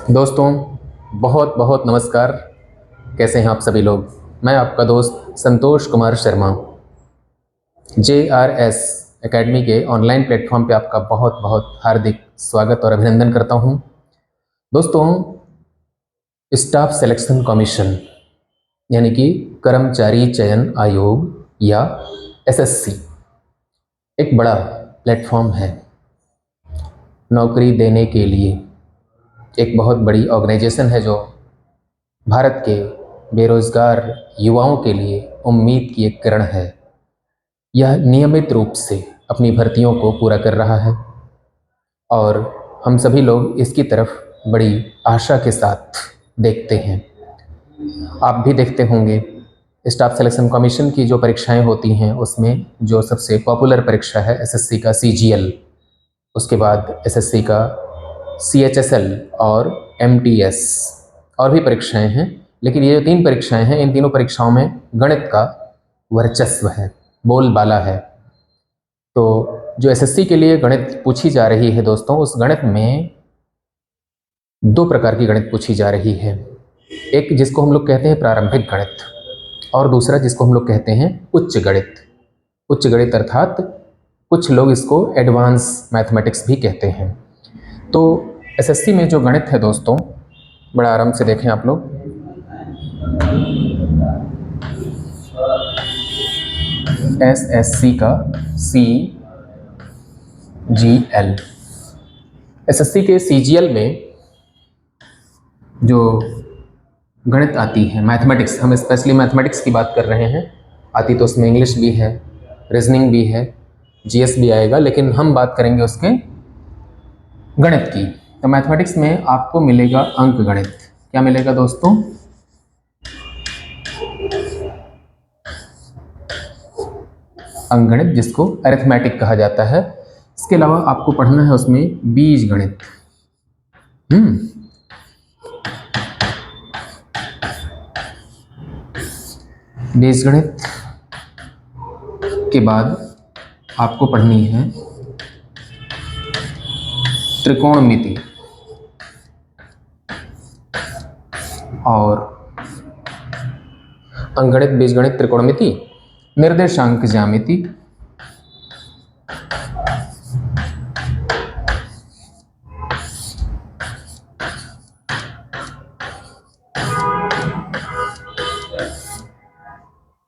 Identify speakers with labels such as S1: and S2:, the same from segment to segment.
S1: दोस्तों, बहुत बहुत नमस्कार। कैसे हैं आप सभी लोग? मैं आपका दोस्त संतोष कुमार शर्मा JRS एकेडमी के ऑनलाइन प्लेटफॉर्म पे आपका बहुत बहुत हार्दिक स्वागत और अभिनंदन करता हूं। दोस्तों, स्टाफ सिलेक्शन कमीशन यानी कि कर्मचारी चयन आयोग या SSC एक बड़ा प्लेटफॉर्म है नौकरी देने के लिए। एक बहुत बड़ी ऑर्गेनाइजेशन है जो भारत के बेरोजगार युवाओं के लिए उम्मीद की एक किरण है। यह नियमित रूप से अपनी भर्तियों को पूरा कर रहा है और हम सभी लोग इसकी तरफ बड़ी आशा के साथ देखते हैं। आप भी देखते होंगे स्टाफ सिलेक्शन कमीशन की जो परीक्षाएं होती हैं उसमें जो सबसे पॉपुलर परीक्षा है SSC का CGL, उसके बाद SSC का CHSL और MTS, और भी परीक्षाएं हैं। लेकिन ये जो 3 परीक्षाएं हैं, इन तीनों परीक्षाओं में गणित का वर्चस्व है, बोलबाला है। तो जो SSC के लिए गणित पूछी जा रही है दोस्तों, उस गणित में 2 प्रकार की गणित पूछी जा रही है। एक जिसको हम लोग कहते हैं प्रारंभिक गणित और दूसरा जिसको हम लोग कहते हैं उच्च गणित। उच्च गणित अर्थात कुछ लोग इसको एडवांस मैथमेटिक्स भी कहते हैं। तो SSC में जो गणित है दोस्तों, बड़ा आराम से देखें आप लोग। SSC का CGL, SSC के CGL में जो गणित आती है मैथमेटिक्स, हम स्पेशली मैथमेटिक्स की बात कर रहे हैं। आती तो उसमें इंग्लिश भी है, रीजनिंग भी है, GS भी आएगा, लेकिन हम बात करेंगे उसके गणित की। तो मैथमेटिक्स में आपको मिलेगा अंक गणित। क्या मिलेगा दोस्तों? अंक गणित, जिसको अरिथमेटिक कहा जाता है। इसके अलावा आपको पढ़ना है उसमें बीज गणित। बीज गणित के बाद आपको पढ़नी है त्रिकोणमिति और अंकगणित, बीजगणित, त्रिकोणमिति, निर्देशांक ज्यामिति,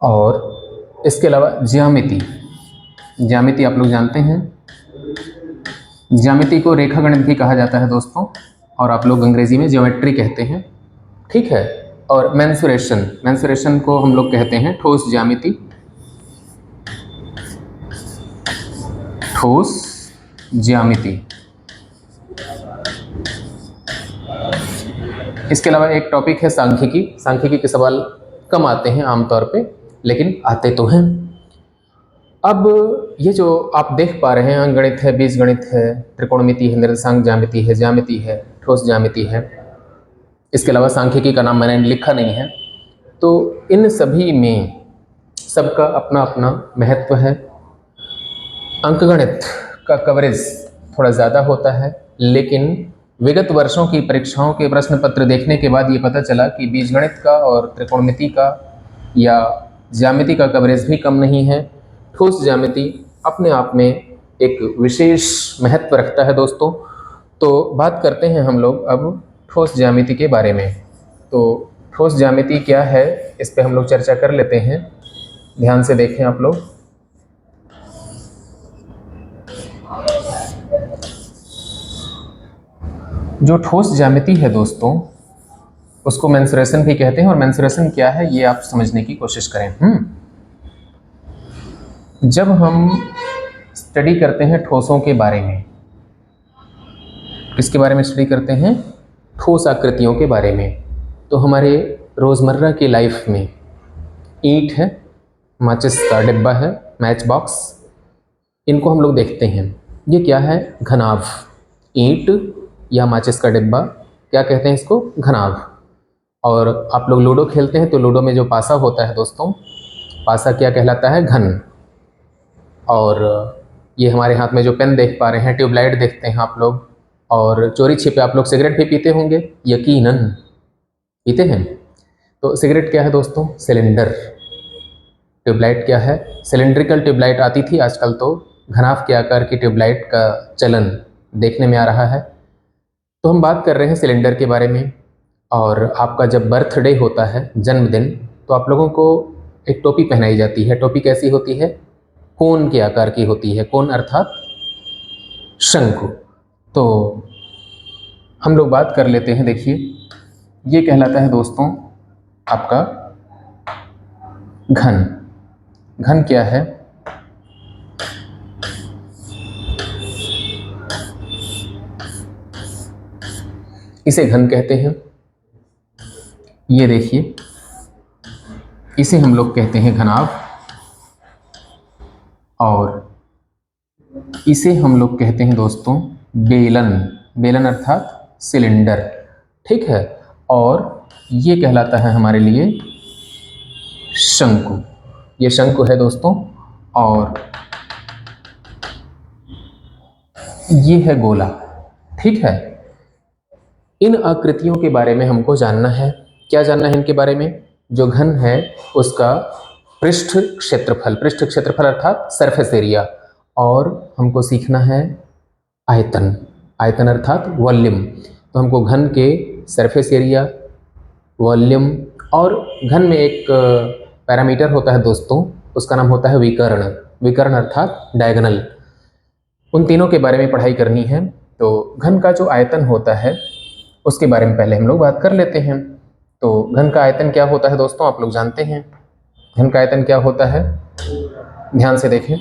S1: और इसके अलावा ज्यामिति। ज्यामिति आप लोग जानते हैं, ज्यामिति को रेखा गणित भी कहा जाता है दोस्तों, और आप लोग अंग्रेजी में ज्योमेट्री कहते हैं, ठीक है। और मेंसुरेशन, मेंसुरेशन को हम लोग कहते हैं ठोस ज्यामिति, ठोस ज्यामिति। इसके अलावा एक टॉपिक है सांख्यिकी। सांख्यिकी के सवाल कम आते हैं आमतौर पे, लेकिन आते तो हैं। अब ये जो आप देख पा रहे हैं, अंकगणित है, बीजगणित है, त्रिकोणमिति है, निर्देशांक ज्यामिति है, ठोस ज्यामिति है। इसके अलावा सांख्यिकी का नाम मैंने लिखा नहीं है। तो इन सभी में सबका अपना अपना महत्व है। अंकगणित का कवरेज थोड़ा ज़्यादा होता है, लेकिन विगत वर्षों की परीक्षाओं के प्रश्न पत्र देखने के बाद ये पता चला कि बीजगणित का और त्रिकोणमिति का या ज्यामिति का कवरेज भी कम नहीं है। ठोस ज्यामिति अपने आप में एक विशेष महत्व रखता है दोस्तों। तो बात करते हैं हम लोग अब ठोस ज्यामिति के बारे में। तो ठोस ज्यामिति क्या है, इस पे हम लोग चर्चा कर लेते हैं। ध्यान से देखें आप लोग। जो ठोस ज्यामिति है दोस्तों, उसको मेंसुरेशन भी कहते हैं, और मेंसुरेशन क्या है ये आप समझने की कोशिश करें। जब हम स्टडी करते हैं ठोसों के बारे में, किसके बारे में स्टडी करते हैं? ठोस आकृतियों के बारे में। तो हमारे रोज़मर्रा की लाइफ में ईंट है, माचिस का डिब्बा है, मैच बॉक्स, इनको हम लोग देखते हैं। ये क्या है? घनाभ। ईंट या माचिस का डिब्बा, क्या कहते हैं इसको? घनाभ। और आप लोग लूडो खेलते हैं तो लूडो में जो पासा होता है दोस्तों, पासा क्या कहलाता है? घन। और ये हमारे हाथ में जो पेन देख पा रहे हैं, ट्यूबलाइट देखते हैं आप लोग, और चोरी छिपे आप लोग सिगरेट भी पीते होंगे, यकीनन पीते हैं। तो सिगरेट क्या है दोस्तों? सिलेंडर। ट्यूबलाइट क्या है? सिलेंड्रिकल ट्यूबलाइट आती थी, आजकल तो घनाभ के आकार की ट्यूबलाइट का चलन देखने में आ रहा है। तो हम बात कर रहे हैं सिलेंडर के बारे में। और आपका जब बर्थडे होता है, जन्मदिन, तो आप लोगों को एक टोपी पहनाई जाती है। टोपी कैसी होती है? कोन के आकार की होती है। कोन अर्थात शंकु। तो हम लोग बात कर लेते हैं। देखिए, ये कहलाता है दोस्तों आपका घन। घन क्या है? इसे घन कहते हैं। ये देखिए, इसे हम लोग कहते हैं घनाभ, और इसे हम लोग कहते हैं दोस्तों बेलन। बेलन अर्थात सिलेंडर, ठीक है। और ये कहलाता है हमारे लिए शंकु। ये शंकु है दोस्तों, और ये है गोला, ठीक है। इन आकृतियों के बारे में हमको जानना है। क्या जानना है इनके बारे में? जो घन है उसका पृष्ठ क्षेत्रफल, पृष्ठ क्षेत्रफल अर्थात सरफेस एरिया, और हमको सीखना है आयतन। आयतन अर्थात वॉल्यूम। तो हमको घन के सरफेस एरिया, वॉल्यूम, और घन में एक पैरामीटर होता है दोस्तों, उसका नाम होता है विकर्ण। विकर्ण अर्थात डायगोनल। उन तीनों के बारे में पढ़ाई करनी है। तो घन का जो आयतन होता है उसके बारे में पहले हम लोग बात कर लेते हैं। तो घन का आयतन क्या होता है दोस्तों? आप लोग जानते हैं घन का आयतन क्या होता है? ध्यान से देखें।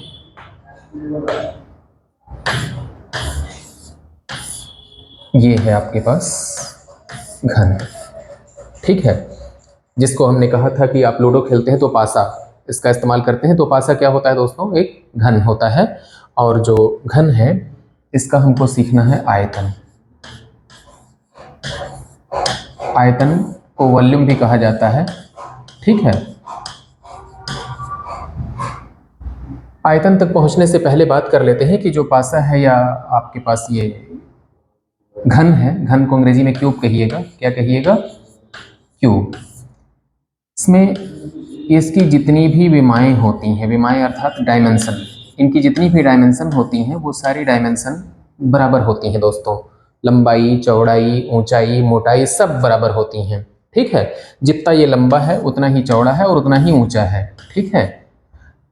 S1: ये है आपके पास घन, ठीक है। जिसको हमने कहा था कि आप लूडो खेलते हैं तो पासा इसका इस्तेमाल करते हैं। तो पासा क्या होता है दोस्तों? एक घन होता है। और जो घन है इसका हमको सीखना है आयतन। आयतन को वॉल्यूम भी कहा जाता है, ठीक है। आयतन तक पहुंचने से पहले बात कर लेते हैं कि जो पासा है या आपके पास ये घन है, घन को अंग्रेजी में क्यूब कहिएगा। क्या कहिएगा? क्यूब। इसमें इसकी जितनी भी विमाएँ होती हैं, विमाएँ अर्थात डायमेंशन, इनकी जितनी भी डायमेंशन होती हैं वो सारी डायमेंशन बराबर होती हैं दोस्तों। लंबाई, चौड़ाई, ऊंचाई, मोटाई सब बराबर होती हैं, ठीक है। जितना ये लंबा है उतना ही चौड़ा है और उतना ही ऊंचा है, ठीक है।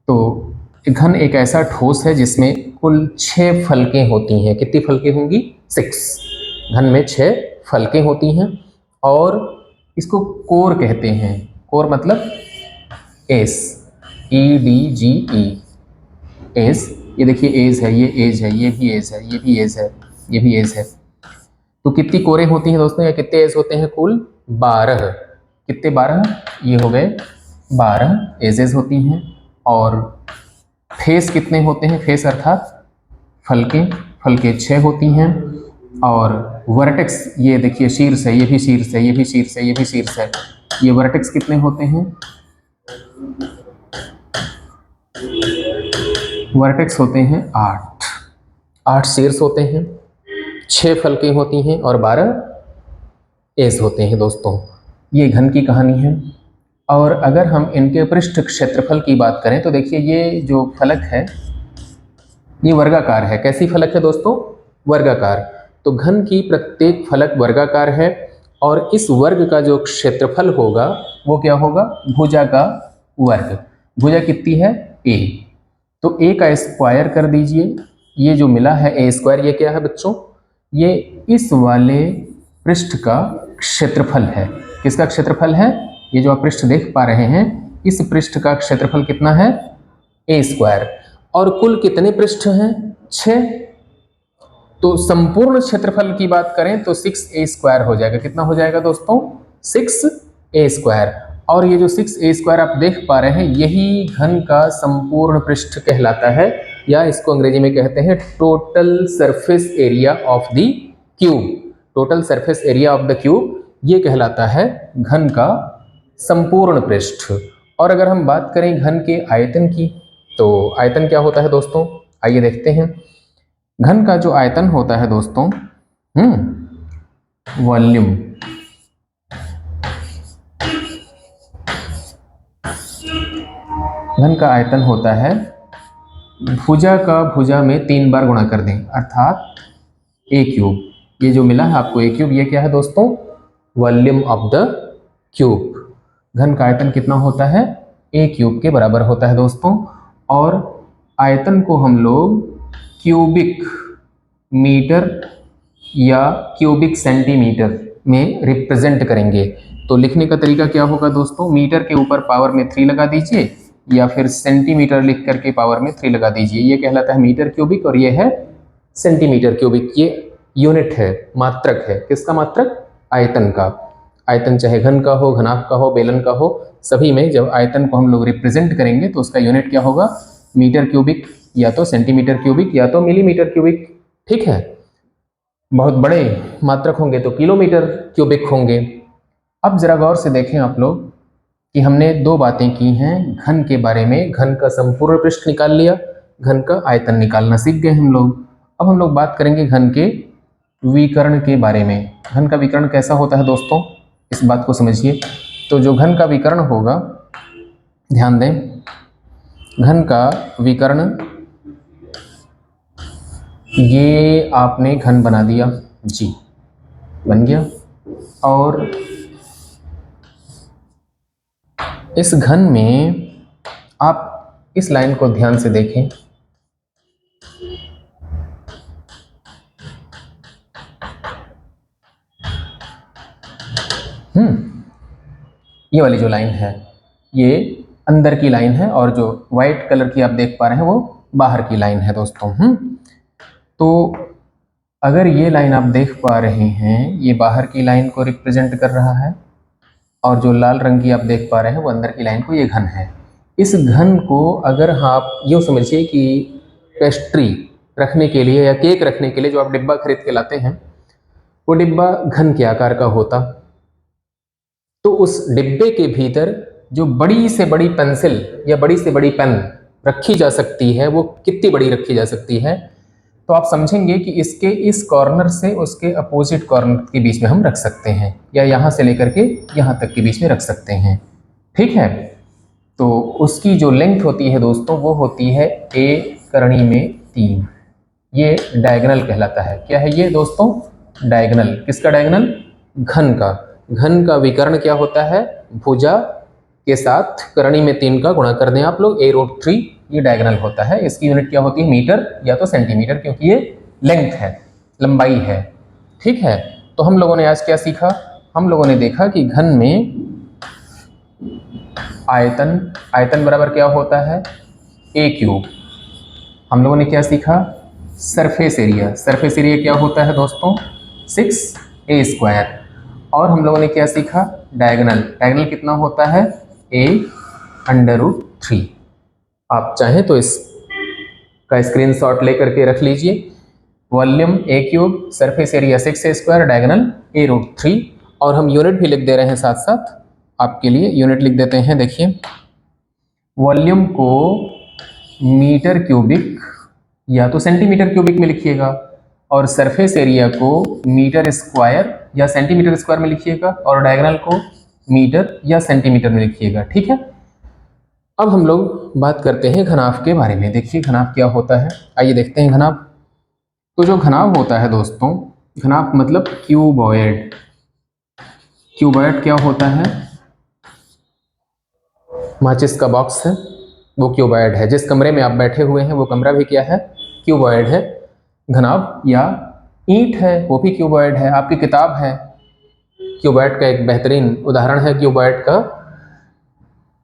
S1: तो घन एक ऐसा ठोस है जिसमें कुल 6 फलकें होती हैं। कितनी फलकें होंगी? 6। घन में 6 फलकें होती हैं, और इसको कोर कहते हैं। कोर मतलब एस, EDGE, एस। ये देखिए एज है, ये एज है, ये भी एज है, ये भी एज है, ये भी एज है। तो कितनी कोरें होती हैं दोस्तों, या कितने एज होते हैं? कुल 12। कितने? 12। ये हो गए 12 एजेस होती हैं। और फेस कितने होते हैं? फेस अर्थात फलकें, फलकें 6 होती हैं। और वर्टेक्स, ये देखिए शीर्ष है, ये भी शीर्ष है, ये भी शीर्ष है, ये भी शीर्ष है। ये वर्टेक्स कितने होते हैं? वर्टेक्स होते हैं 8। 8 शीर्ष होते हैं, 6 फलकें होती हैं और 12 एज होते हैं दोस्तों। ये घन की कहानी है। और अगर हम इनके पृष्ठ क्षेत्रफल की बात करें तो देखिए ये जो फलक है ये वर्गाकार है। कैसी फलक है दोस्तों? वर्गाकार। तो घन की प्रत्येक फलक वर्गाकार है, और इस वर्ग का जो क्षेत्रफल होगा वो क्या होगा? भुजा का वर्ग। भुजा कितनी है? a। तो a का स्क्वायर कर दीजिए। ये जो मिला है a स्क्वायर, ये क्या है बच्चों? ये इस वाले पृष्ठ का क्षेत्रफल है। किसका क्षेत्रफल है? ये जो आप पृष्ठ देख पा रहे हैं, इस पृष्ठ का क्षेत्रफल कितना है? a square. और कुल कितने पृष्ठ हैं? 6। तो संपूर्ण क्षेत्रफल की बात करें तो 6a स्क्वायर हो जाएगा। कितना हो जाएगा दोस्तों? 6a square. और ये जो 6a स्क्वायर आप देख पा रहे हैं, यही घन का संपूर्ण पृष्ठ कहलाता है, या इसको अंग्रेजी में कहते हैं total surface area of the cube. Total surface area of the cube ये कहलाता है घन का संपूर्ण पृष्ठ। और अगर हम बात करें घन के आयतन की, तो आयतन क्या होता है दोस्तों? आइए देखते हैं। घन का जो आयतन होता है दोस्तों, वॉल्यूम। घन का आयतन होता है, भुजा का भुजा में 3 बार गुणा कर दें, अर्थात ए क्यूब। ये जो मिला है आपको ए क्यूब, ये क्या है दोस्तों? Volume of the cube. घन का आयतन कितना होता है? ए क्यूब के बराबर होता है दोस्तों। और आयतन को हम लोग क्यूबिक मीटर या क्यूबिक सेंटीमीटर में रिप्रेजेंट करेंगे। तो लिखने का तरीका क्या होगा दोस्तों? मीटर के ऊपर पावर में 3 लगा दीजिए, या फिर सेंटीमीटर लिख करके पावर में 3 लगा दीजिए। ये कहलाता है मीटर क्यूबिक और ये है सेंटीमीटर क्यूबिक। ये यूनिट है, मात्रक है। किसका मात्रक? आयतन का। आयतन चाहे घन का हो, घनाभ का हो, बेलन का हो, सभी में जब आयतन को हम लोग रिप्रेजेंट करेंगे तो उसका यूनिट क्या होगा? मीटर क्यूबिक, या तो सेंटीमीटर क्यूबिक, या तो मिलीमीटर क्यूबिक। ठीक है। बहुत बड़े मात्रक होंगे तो किलोमीटर क्यूबिक होंगे। अब जरा गौर से देखें आप लोग कि हमने 2 बातें की हैं घन के बारे में। घन का संपूर्ण पृष्ठ निकाल लिया, घन का आयतन निकालना सीख गए हम लोग। अब हम लोग बात करेंगे घन के विकर्ण के बारे में। घन का विकर्ण कैसा होता है दोस्तों? इस बात को समझिए। तो जो घन का विकर्ण होगा, ध्यान दें, घन का विकर्ण, ये आपने घन बना दिया जी, बन गया। और इस घन में आप इस लाइन को ध्यान से देखें। ये वाली जो लाइन है ये अंदर की लाइन है, और जो वाइट कलर की आप देख पा रहे हैं वो बाहर की लाइन है दोस्तों। तो अगर ये लाइन आप देख पा रहे हैं, ये बाहर की लाइन को रिप्रेजेंट कर रहा है, और जो लाल रंग की आप देख पा रहे हैं वो अंदर की लाइन को, ये घन है। इस घन को अगर आप यूँ समझिए कि पेस्ट्री रखने के लिए या केक रखने के लिए जो आप डिब्बा खरीद के लाते हैं, वो डिब्बा घन के आकार का होता, तो उस डिब्बे के भीतर जो बड़ी से बड़ी पेंसिल या बड़ी से बड़ी पेन रखी जा सकती है, वो कितनी बड़ी रखी जा सकती है? तो आप समझेंगे कि इसके इस कॉर्नर से उसके अपोजिट कॉर्नर के बीच में हम रख सकते हैं, या यहाँ से लेकर के यहाँ तक के बीच में रख सकते हैं। ठीक है। तो उसकी जो लेंथ होती है दोस्तों, वो होती है a करणी में 3। ये डायगोनल कहलाता है। क्या है ये दोस्तों? डायगोनल। किसका डायगोनल? घन का। घन का विकर्ण क्या होता है? भुजा के साथ करणी में 3 का गुणा कर दें आप लोग, a√3। ये डायगोनल होता है। इसकी यूनिट क्या होती है? मीटर या तो सेंटीमीटर, क्योंकि ये लेंथ है, लंबाई है। ठीक है। तो हम लोगों ने आज क्या सीखा? हम लोगों ने देखा कि घन में आयतन बराबर क्या होता है? ए क्यूब। हम लोगों ने क्या सीखा? Surface area. सरफेस एरिया क्या होता है दोस्तों? 6a²। और हम लोगों ने क्या सीखा? डायगोनल। डायगोनल कितना होता है? a√3। आप चाहें तो इसका स्क्रीनशॉट लेकर के रख लीजिए। Volume a cube, surface area 6a², diagonal a√3। और हम यूनिट भी लिख दे रहे हैं साथ साथ, आपके लिए यूनिट लिख देते हैं। देखिए, वॉल्यूम को मीटर क्यूबिक या तो सेंटीमीटर क्यूबिक में लिखिएगा, और सरफेस एरिया को मीटर स्क्वायर या सेंटीमीटर स्क्वायर में लिखिएगा, और डायगोनल को मीटर या सेंटीमीटर में लिखिएगा। ठीक है। अब हम लोग बात करते हैं घनाभ के बारे में। देखिए घनाभ क्या होता है, आइए देखते हैं घनाभ। तो जो घनाभ होता है दोस्तों, घनाभ मतलब क्यूबॉइड। क्यूबॉइड क्या होता है? माचिस का बॉक्स है, वो क्यूबॉइड है। जिस कमरे में आप बैठे हुए हैं वो कमरा भी क्या है? क्यूबॉइड है। घनाभ या ईंट है, वो भी क्यूबॉइड है। आपकी किताब है, क्यूबॉइड का एक बेहतरीन उदाहरण है। क्यूबॉइड का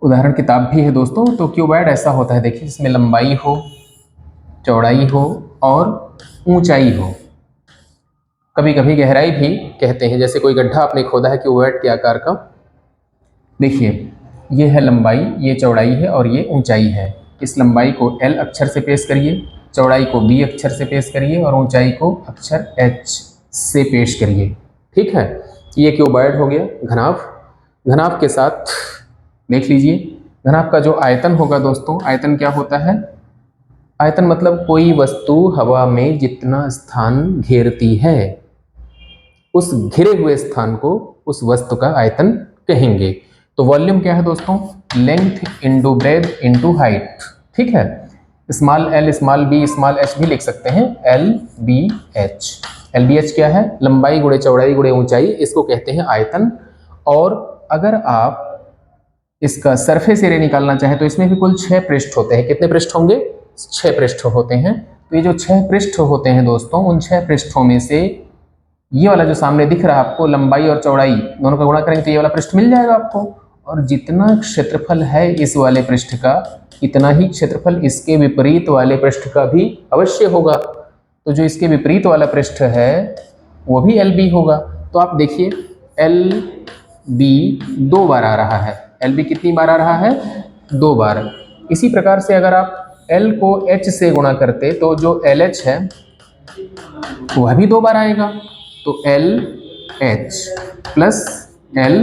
S1: उदाहरण किताब भी है दोस्तों। तो क्यूबॉइड ऐसा होता है, देखिए, जिसमें लंबाई हो, चौड़ाई हो और ऊंचाई हो। कभी कभी गहराई भी कहते हैं, जैसे कोई गड्ढा आपने खोदा है क्यूबॉइड के आकार का। देखिए, ये है लंबाई, ये चौड़ाई है और ये ऊंचाई है। इस लंबाई को L अक्षर से पेश करिए, चौड़ाई को B अक्षर से पेश करिए, और ऊंचाई को अक्षर H से पेश करिए। ठीक है। ये क्यूबॉइड हो गया घनाभ। घनाभ के साथ देख लीजिए, घनाभ का जो आयतन होगा दोस्तों, आयतन क्या होता है? आयतन मतलब कोई वस्तु हवा में जितना स्थान घेरती है, उस घिरे हुए स्थान को उस वस्तु का आयतन कहेंगे। तो वॉल्यूम क्या है दोस्तों? Length into breadth into height. ठीक है, small L small B small H भी लिख सकते हैं, L B H. L B H क्या है? लंबाई गुणे चौड़ाई गुणे ऊंचाई, इसको कहते हैं आयतन। और अगर आप इसका सरफेस एरिया निकालना चाहे तो इसमें भी कुल 6 पृष्ठ होते हैं। कितने पृष्ठ होंगे? 6 पृष्ठ होते हैं। तो ये जो 6 पृष्ठ होते हैं दोस्तों, उन 6 पृष्ठों में से ये वाला जो सामने दिख रहा है आपको, लंबाई और चौड़ाई दोनों का गुणा करेंगे तो ये वाला पृष्ठ मिल जाएगा आपको। और जितना क्षेत्रफल है इस वाले पृष्ठ का, इतना ही क्षेत्रफल इसके विपरीत वाले पृष्ठ का भी अवश्य होगा। तो जो इसके विपरीत वाला पृष्ठ है वो भी एल बी होगा। तो आप देखिए एल बी 2 बार आ रहा है। एल बी कितनी बार आ रहा है? 2 बार। इसी प्रकार से अगर आप एल को एच से गुणा करते तो जो एल एच है वह भी 2 बार आएगा। तो L H plus L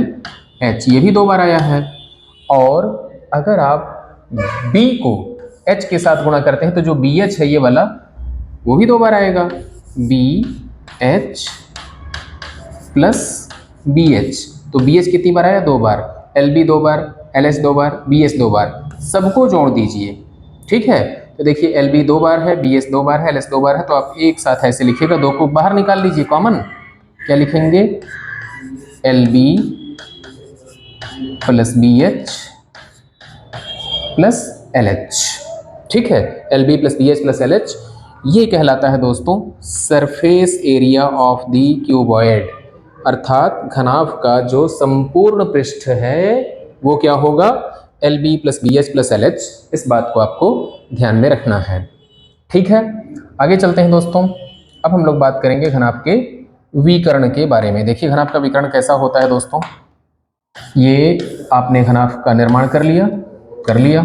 S1: H ये भी 2 बार आया है। और अगर आप बी को एच के साथ गुणा करते हैं तो जो बी एच है ये वाला, वो भी 2 बार आएगा। B H plus B H, तो बी एच कितनी बार आया? 2 बार। एल बी 2 बार, एल एच 2 बार, बी एच 2 बार। सबको जोड़ दीजिए। ठीक है, तो देखिए एल बी 2 बार है, बी एच 2 बार है, एल एच 2 बार है। तो आप एक साथ ऐसे लिखिएगा, 2 को बाहर निकाल लीजिए कॉमन। क्या लिखेंगे? L B plus B H plus L H. ठीक है, L B plus B H plus L H, ये कहलाता है दोस्तों surface area of the cuboid. अर्थात घनाभ का जो संपूर्ण पृष्ठ है वो क्या होगा? L B plus B H plus L H. इस बात को आपको ध्यान में रखना है। ठीक है, आगे चलते हैं दोस्तों। अब हम लोग बात करेंगे घनाभ के विकर्ण के बारे में। देखिए घनाभ का विकर्ण कैसा होता है दोस्तों। ये आपने घनाभ का निर्माण कर लिया।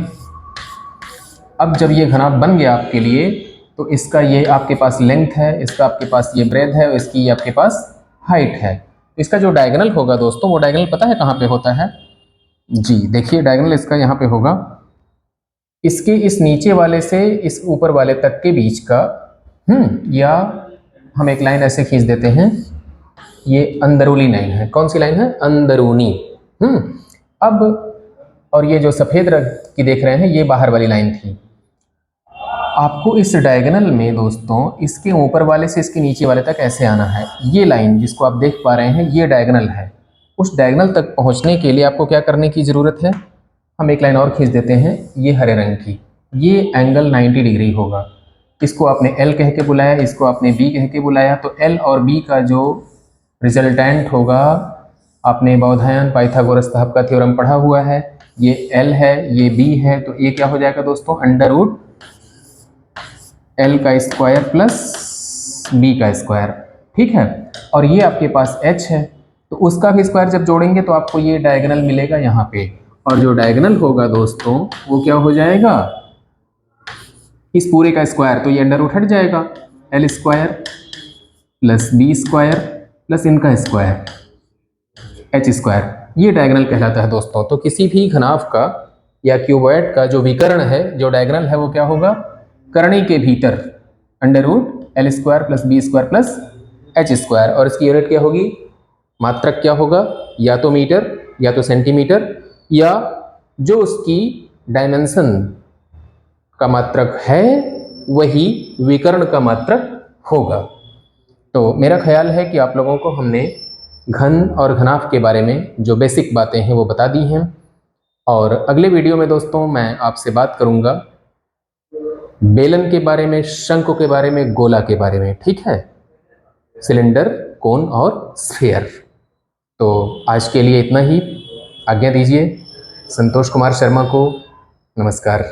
S1: अब जब ये घनाभ बन गया आपके लिए, तो इसका ये आपके पास लेंथ है, इसका आपके पास ये ब्रेथ है, और इसकी ये आपके पास हाइट है। इसका जो डायगोनल होगा दोस्तों, वो डायगोनल पता है कहाँ पे होता है? जी देखिए, डायगोनल इसका यहाँ पे होगा, इसके इस नीचे वाले से इस ऊपर वाले तक के बीच का। या हम एक लाइन ऐसे खींच देते हैं, ये अंदरूनी लाइन है। कौन सी लाइन है? अंदरूनी। अब और ये जो सफ़ेद रंग की देख रहे हैं, ये बाहर वाली लाइन थी। आपको इस डायगोनल में दोस्तों इसके ऊपर वाले से इसके नीचे वाले तक ऐसे आना है। ये लाइन जिसको आप देख पा रहे हैं, ये डायगोनल है। उस डायगोनल तक पहुंचने के लिए आपको क्या करने की ज़रूरत है? हम एक लाइन और खींच देते हैं, ये हरे रंग की। ये एंगल 90 डिग्री होगा। इसको आपने एल कह के बुलाया, इसको आपने बी कह के बुलाया। तो एल और बी का जो रिजल्टेंट होगा, आपने बौधायन पाइथागोरस साहब का थ्योरम पढ़ा हुआ है। ये एल है, ये बी है, तो ये क्या हो जाएगा दोस्तों? अंडर रूट एल का स्क्वायर प्लस बी का स्क्वायर। ठीक है, और ये आपके पास एच है, तो उसका भी स्क्वायर जब जोड़ेंगे तो आपको ये डायगोनल मिलेगा यहाँ पे। और जो डायगोनल होगा दोस्तों वो क्या हो जाएगा? इस पूरे का स्क्वायर, तो ये अंडर रूट हट जाएगा। L square plus B square plus इनका स्क्वायर एच स्क्वायर, ये डायगोनल कहलाता है दोस्तों। तो किसी भी घनाभ का या क्यूबॉइड का जो विकर्ण है, जो डायगोनल है, वो क्या होगा? करणी के भीतर under root L square plus B square plus H square. और इसकी यूनिट क्या होगी? मात्रक क्या होगा? या तो मीटर या तो सेंटीमीटर, या जो उसकी डायमेंशन का मात्रक है वही विकर्ण का मात्रक होगा। तो मेरा ख्याल है कि आप लोगों को हमने घन और घनाभ के बारे में जो बेसिक बातें हैं वो बता दी हैं। और अगले वीडियो में दोस्तों मैं आपसे बात करूंगा बेलन के बारे में, शंकु के बारे में, गोला के बारे में। ठीक है, सिलेंडर, कोन और स्फीयर। तो आज के लिए इतना ही। आज्ञा दीजिए। संतोष कुमार शर्मा को नमस्कार।